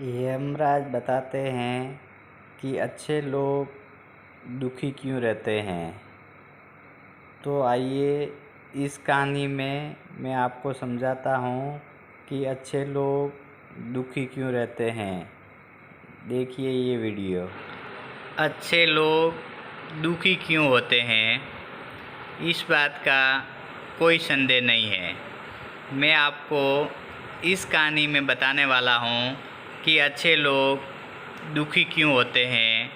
यमराज बताते हैं कि अच्छे लोग दुखी क्यों रहते हैं। तो आइए इस कहानी में मैं आपको समझाता हूँ कि अच्छे लोग दुखी क्यों रहते हैं। देखिए ये वीडियो। अच्छे लोग दुखी क्यों होते हैं, इस बात का कोई संदेह नहीं है। मैं आपको इस कहानी में बताने वाला हूँ कि अच्छे लोग दुखी क्यों होते हैं।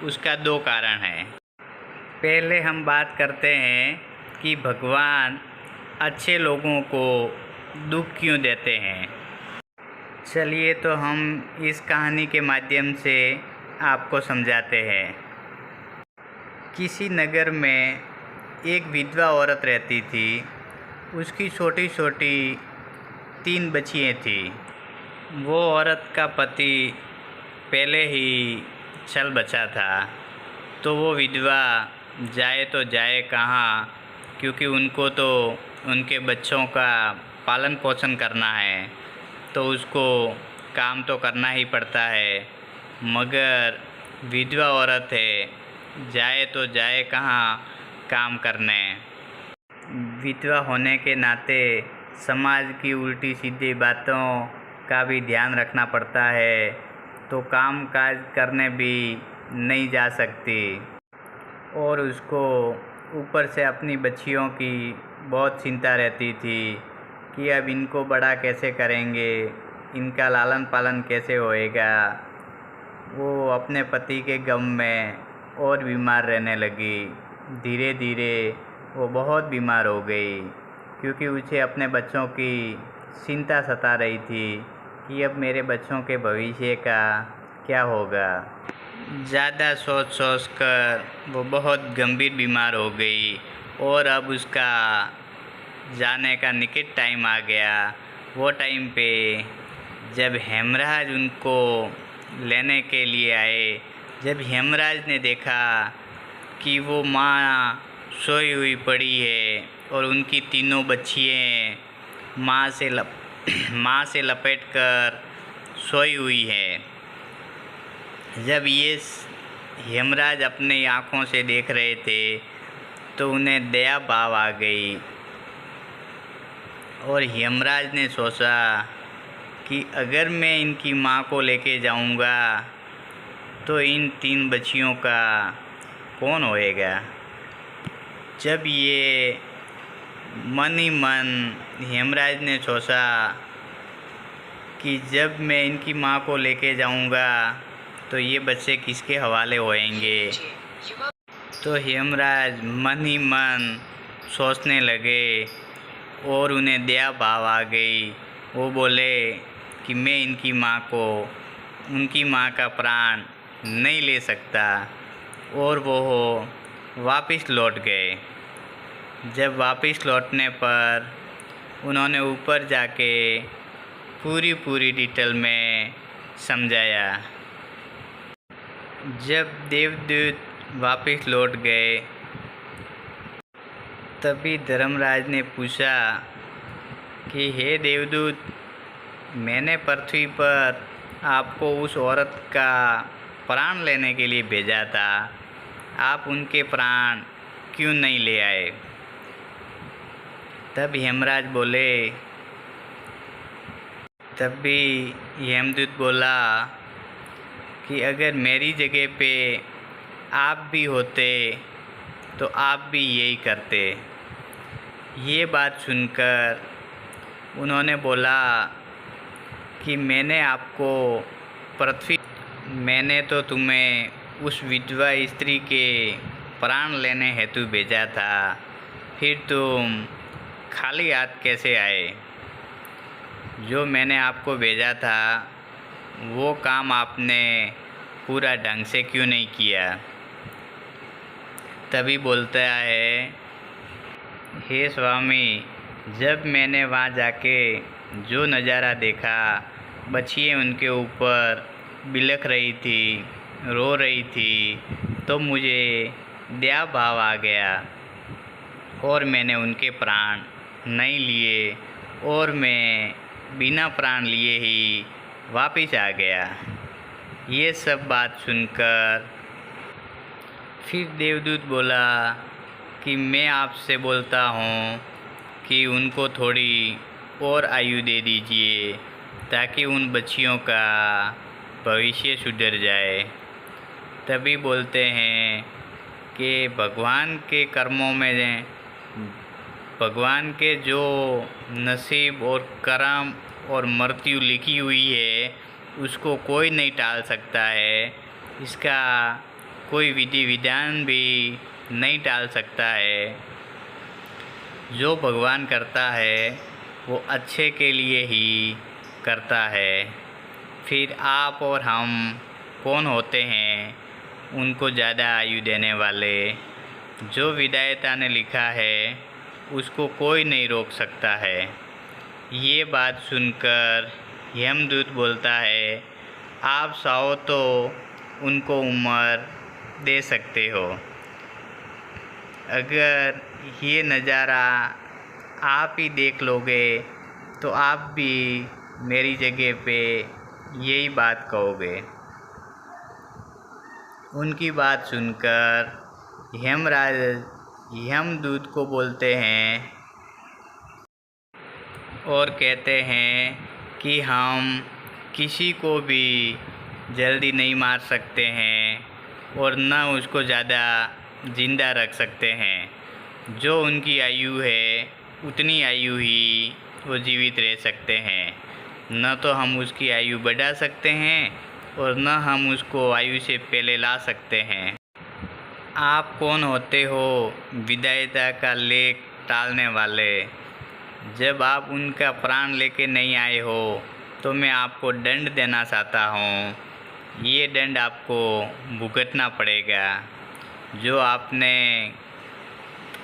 उसका दो कारण हैं। पहले हम बात करते हैं कि भगवान अच्छे लोगों को दुख क्यों देते हैं। चलिए तो हम इस कहानी के माध्यम से आपको समझाते हैं। किसी नगर में एक विधवा औरत रहती थी। उसकी छोटी छोटी 3 बच्चियाँ थीं। वो औरत का पति पहले ही चल बचा था, तो वो विधवा जाए तो जाए कहाँ, क्योंकि उनको तो उनके बच्चों का पालन पोषण करना है, तो उसको काम तो करना ही पड़ता है। मगर विधवा औरत है, जाए तो जाए कहाँ काम करने। विधवा होने के नाते समाज की उल्टी सीधी बातों का भी ध्यान रखना पड़ता है, तो काम काज करने भी नहीं जा सकती। और उसको ऊपर से अपनी बच्चियों की बहुत चिंता रहती थी कि अब इनको बड़ा कैसे करेंगे, इनका लालन पालन कैसे होएगा। वो अपने पति के गम में और बीमार रहने लगी। धीरे धीरे वो बहुत बीमार हो गई, क्योंकि उसे अपने बच्चों की चिंता सता रही थी कि अब मेरे बच्चों के भविष्य का क्या होगा। ज़्यादा सोच सोच कर वो बहुत गंभीर बीमार हो गई और अब उसका जाने का निकट टाइम आ गया। वो टाइम पे जब हेमराज उनको लेने के लिए आए, जब हेमराज ने देखा कि वो माँ सोई हुई पड़ी है और उनकी तीनों बच्चियाँ माँ से लपेट कर सोई हुई है, जब ये हेमराज अपनी आँखों से देख रहे थे तो उन्हें दया भाव आ गई। और हेमराज ने सोचा कि अगर मैं इनकी माँ को लेके जाऊंगा तो इन 3 बच्चियों का कौन होएगा। जब ये मन ही मन हेमराज ने सोचा कि जब मैं इनकी माँ को लेके जाऊंगा तो ये बच्चे किसके हवाले होएंगे। तो हेमराज मन ही मन सोचने लगे और उन्हें दया भाव आ गई। वो बोले कि मैं इनकी माँ को, उनकी माँ का प्राण नहीं ले सकता। और वो वापस लौट गए। जब वापस लौटने पर उन्होंने ऊपर जाके पूरी डिटेल में समझाया। जब देवदूत वापस लौट गए तभी धर्मराज ने पूछा कि हे देवदूत, मैंने पृथ्वी पर आपको उस औरत का प्राण लेने के लिए भेजा था, आप उनके प्राण क्यों नहीं ले आए। तब हेमराज बोले, तब भी यमदूत बोला कि अगर मेरी जगह पे आप भी होते तो आप भी यही करते। ये बात सुनकर उन्होंने बोला कि मैंने तो तुम्हें उस विधवा स्त्री के प्राण लेने हेतु भेजा था, फिर तुम खाली हाथ कैसे आए। जो मैंने आपको भेजा था वो काम आपने पूरा ढंग से क्यों नहीं किया। तभी बोलता है, हे स्वामी, जब मैंने वहाँ जाके जो नज़ारा देखा, बच्चियाँ उनके ऊपर बिलख रही थी, रो रही थी, तो मुझे दया भाव आ गया और मैंने उनके प्राण नहीं लिए और मैं बिना प्राण लिए ही वापिस आ गया। ये सब बात सुनकर फिर देवदूत बोला कि मैं आपसे बोलता हूँ कि उनको थोड़ी और आयु दे दीजिए ताकि उन बच्चियों का भविष्य सुधर जाए। तभी बोलते हैं कि भगवान के कर्मों में भगवान के जो नसीब और कर्म और मृत्यु लिखी हुई है उसको कोई नहीं टाल सकता है। इसका कोई विधि विधान भी नहीं टाल सकता है। जो भगवान करता है वो अच्छे के लिए ही करता है। फिर आप और हम कौन होते हैं उनको ज़्यादा आयु देने वाले। जो विधाता ने लिखा है उसको कोई नहीं रोक सकता है। ये बात सुनकर यमदूत बोलता है, आप चाहो तो उनको उम्र दे सकते हो। अगर ये नज़ारा आप ही देख लोगे तो आप भी मेरी जगह पे यही बात कहोगे। उनकी बात सुनकर यमराज यमदूत को बोलते हैं और कहते हैं कि हम किसी को भी जल्दी नहीं मार सकते हैं और न उसको ज़्यादा ज़िंदा रख सकते हैं। जो उनकी आयु है उतनी आयु ही वो जीवित रह सकते हैं। न तो हम उसकी आयु बढ़ा सकते हैं और न हम उसको आयु से पहले ला सकते हैं। आप कौन होते हो विधाता का लेख टालने वाले। जब आप उनका प्राण लेके नहीं आए हो तो मैं आपको दंड देना चाहता हूँ। ये दंड आपको भुगतना पड़ेगा। जो आपने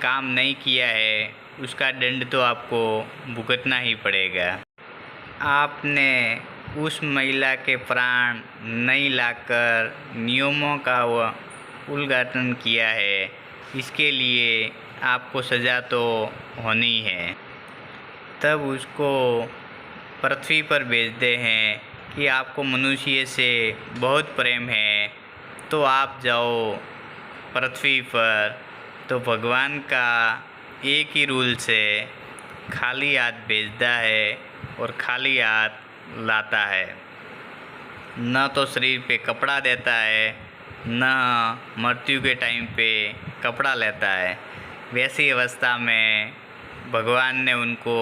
काम नहीं किया है उसका दंड तो आपको भुगतना ही पड़ेगा। आपने उस महिला के प्राण नहीं लाकर नियमों का उल्लंघन किया है, इसके लिए आपको सज़ा तो होनी है। तब उसको पृथ्वी पर भेजते हैं कि आपको मनुष्य से बहुत प्रेम है तो आप जाओ पृथ्वी पर। तो भगवान का एक ही रूल से खाली हाथ भेजता है और खाली हाथ लाता है। न तो शरीर पे कपड़ा देता है न मृत्यु के टाइम पे कपड़ा लेता है। वैसी अवस्था में भगवान ने उनको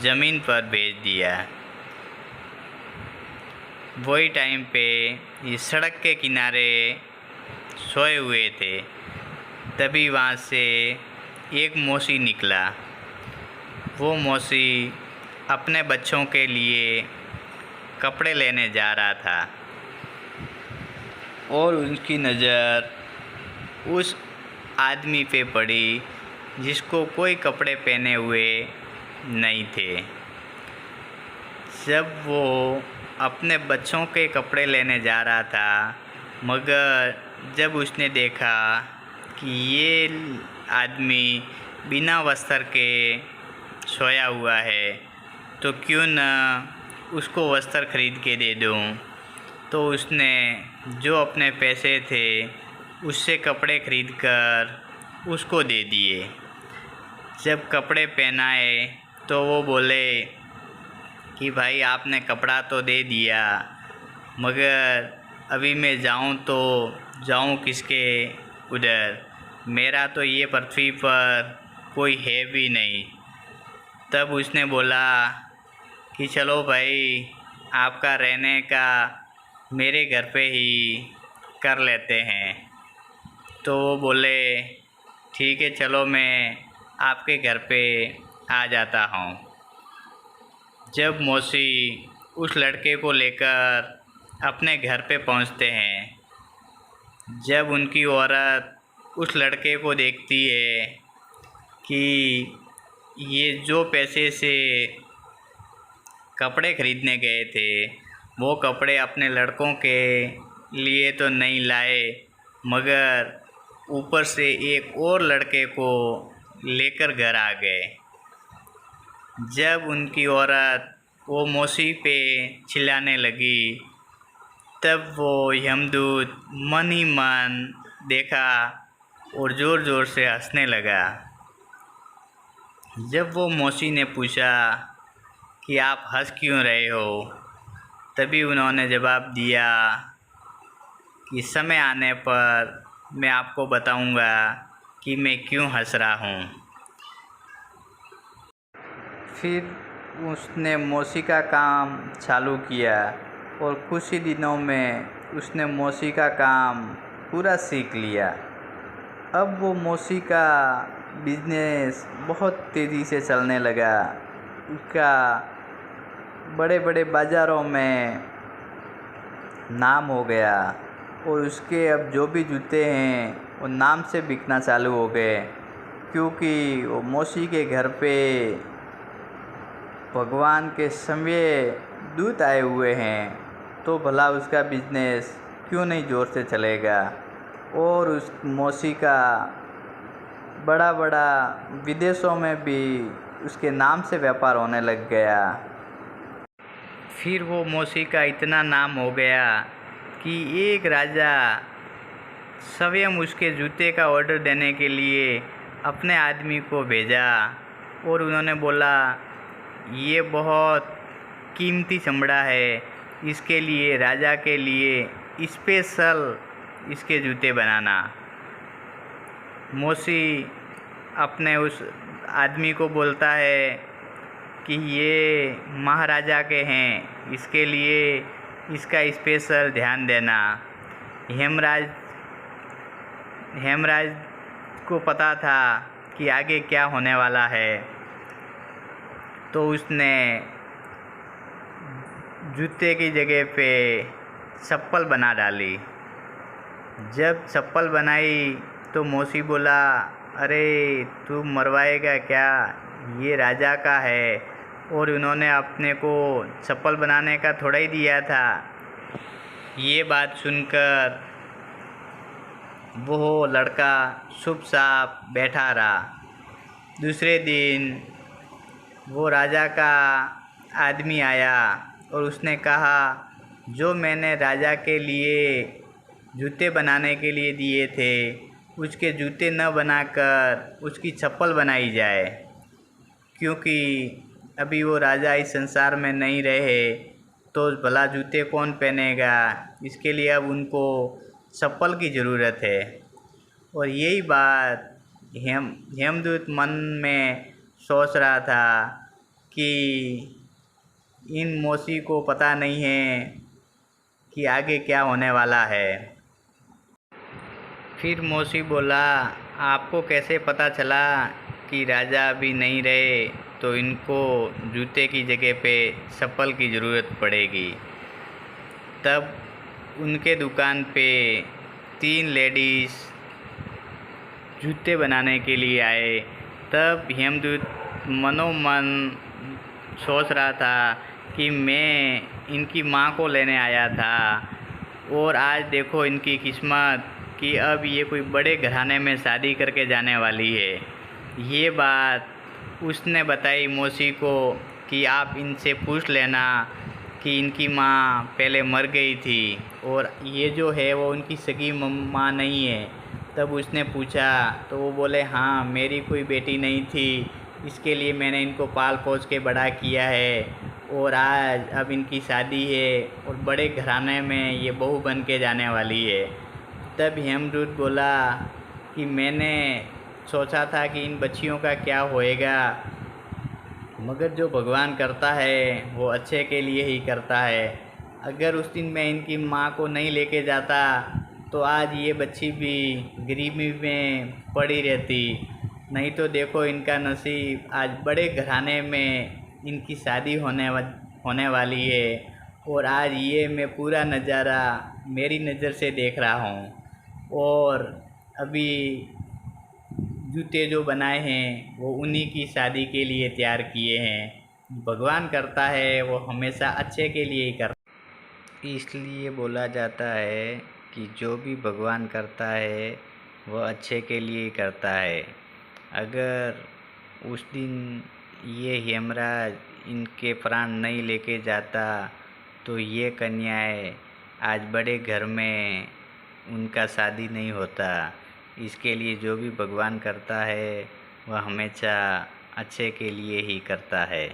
ज़मीन पर भेज दिया। वही टाइम पे ये सड़क के किनारे सोए हुए थे। तभी वहाँ से एक मौसी निकला। वो मौसी अपने बच्चों के लिए कपड़े लेने जा रहा था और उनकी नज़र उस आदमी पे पड़ी जिसको कोई कपड़े पहने हुए नहीं थे। जब वो अपने बच्चों के कपड़े लेने जा रहा था मगर जब उसने देखा कि ये आदमी बिना वस्त्र के सोया हुआ है तो क्यों न उसको वस्त्र खरीद के दे दूँ। तो उसने जो अपने पैसे थे उससे कपड़े खरीद कर उसको दे दिए। जब कपड़े पहनाए तो वो बोले कि भाई आपने कपड़ा तो दे दिया मगर अभी मैं जाऊं तो जाऊं किसके उधर। मेरा तो ये पृथ्वी पर कोई है भी नहीं। तब उसने बोला कि चलो भाई आपका रहने का मेरे घर पे ही कर लेते हैं। तो वो बोले ठीक है चलो मैं आपके घर पे आ जाता हूँ। जब मौसी उस लड़के को लेकर अपने घर पे पहुँचते हैं, जब उनकी औरत उस लड़के को देखती है कि ये जो पैसे से कपड़े खरीदने गए थे वो कपड़े अपने लड़कों के लिए तो नहीं लाए मगर ऊपर से एक और लड़के को लेकर घर आ गए। जब उनकी औरत वो मौसी पे चिल्लाने लगी। तब वो यमदूत मन ही मन देखा और ज़ोर ज़ोर से हंसने लगा। जब वो मौसी ने पूछा कि आप हंस क्यों रहे हो, तभी उन्होंने जवाब दिया कि समय आने पर मैं आपको बताऊंगा कि मैं क्यों हंस रहा हूँ। फिर उसने मौसी का काम चालू किया और कुछ ही दिनों में उसने मौसी का काम पूरा सीख लिया। अब वो मौसी का बिजनेस बहुत तेज़ी से चलने लगा। उसका बड़े बड़े बाज़ारों में नाम हो गया और उसके अब जो भी जूते हैं वो नाम से बिकना चालू हो गए, क्योंकि वो मौसी के घर पे भगवान के समय दूत आए हुए हैं, तो भला उसका बिजनेस क्यों नहीं ज़ोर से चलेगा। और उस मौसी का बड़ा बड़ा विदेशों में भी उसके नाम से व्यापार होने लग गया। फिर वो मौसी का इतना नाम हो गया कि एक राजा स्वयं उसके जूते का ऑर्डर देने के लिए अपने आदमी को भेजा और उन्होंने बोला, ये बहुत कीमती चमड़ा है, इसके लिए राजा के लिए स्पेशल इसके जूते बनाना। मौसी अपने उस आदमी को बोलता है कि ये महाराजा के हैं, इसके लिए इसका स्पेशल ध्यान देना। हेमराज को पता था कि आगे क्या होने वाला है, तो उसने जूते की जगह पे चप्पल बना डाली। जब चप्पल बनाई तो मौसी बोला, अरे तू मरवाएगा क्या, ये राजा का है और उन्होंने अपने को चप्पल बनाने का थोड़ा ही दिया था। ये बात सुनकर वो लड़का चुपचाप बैठा रहा। दूसरे दिन वो राजा का आदमी आया और उसने कहा, जो मैंने राजा के लिए जूते बनाने के लिए दिए थे, उसके जूते न बनाकर उसकी चप्पल बनाई जाए, क्योंकि अभी वो राजा इस संसार में नहीं रहे, तो भला जूते कौन पहनेगा। इसके लिए अब उनको चप्पल की ज़रूरत है। और यही बात हेमदूत मन में सोच रहा था कि इन मौसी को पता नहीं है कि आगे क्या होने वाला है। फिर मौसी बोला, आपको कैसे पता चला कि राजा अभी नहीं रहे, तो इनको जूते की जगह पे चप्पल की ज़रूरत पड़ेगी। तब उनके दुकान पे 3 लेडीज़ जूते बनाने के लिए आए। तब हेमदूत मनोमन सोच रहा था कि मैं इनकी माँ को लेने आया था और आज देखो इनकी किस्मत कि अब ये कोई बड़े घराने में शादी करके जाने वाली है। ये बात उसने बताई मौसी को कि आप इनसे पूछ लेना कि इनकी माँ पहले मर गई थी और ये जो है वो उनकी सगी माँ नहीं है। तब उसने पूछा तो वो बोले, हाँ मेरी कोई बेटी नहीं थी, इसके लिए मैंने इनको पाल पोस के बड़ा किया है और आज अब इनकी शादी है और बड़े घराने में ये बहू बन के जाने वाली है। तब हेमदूत बोला कि मैंने सोचा था कि इन बच्चियों का क्या होएगा, मगर जो भगवान करता है वो अच्छे के लिए ही करता है। अगर उस दिन मैं इनकी माँ को नहीं लेके जाता तो आज ये बच्ची भी गरीबी में पड़ी रहती, नहीं तो देखो इनका नसीब, आज बड़े घराने में इनकी शादी होने वाली है और आज ये मैं पूरा नज़ारा मेरी नज़र से देख रहा हूँ। और अभी जूते जो बनाए हैं वो उन्हीं की शादी के लिए तैयार किए हैं। भगवान करता है वो हमेशा अच्छे के लिए ही करता है। इसलिए बोला जाता है कि जो भी भगवान करता है वो अच्छे के लिए ही करता है। अगर उस दिन ये हेमराज इनके प्राण नहीं लेके जाता तो ये कन्याएं आज बड़े घर में उनका शादी नहीं होता। इसके लिए जो भी भगवान करता है वह हमेशा अच्छे के लिए ही करता है।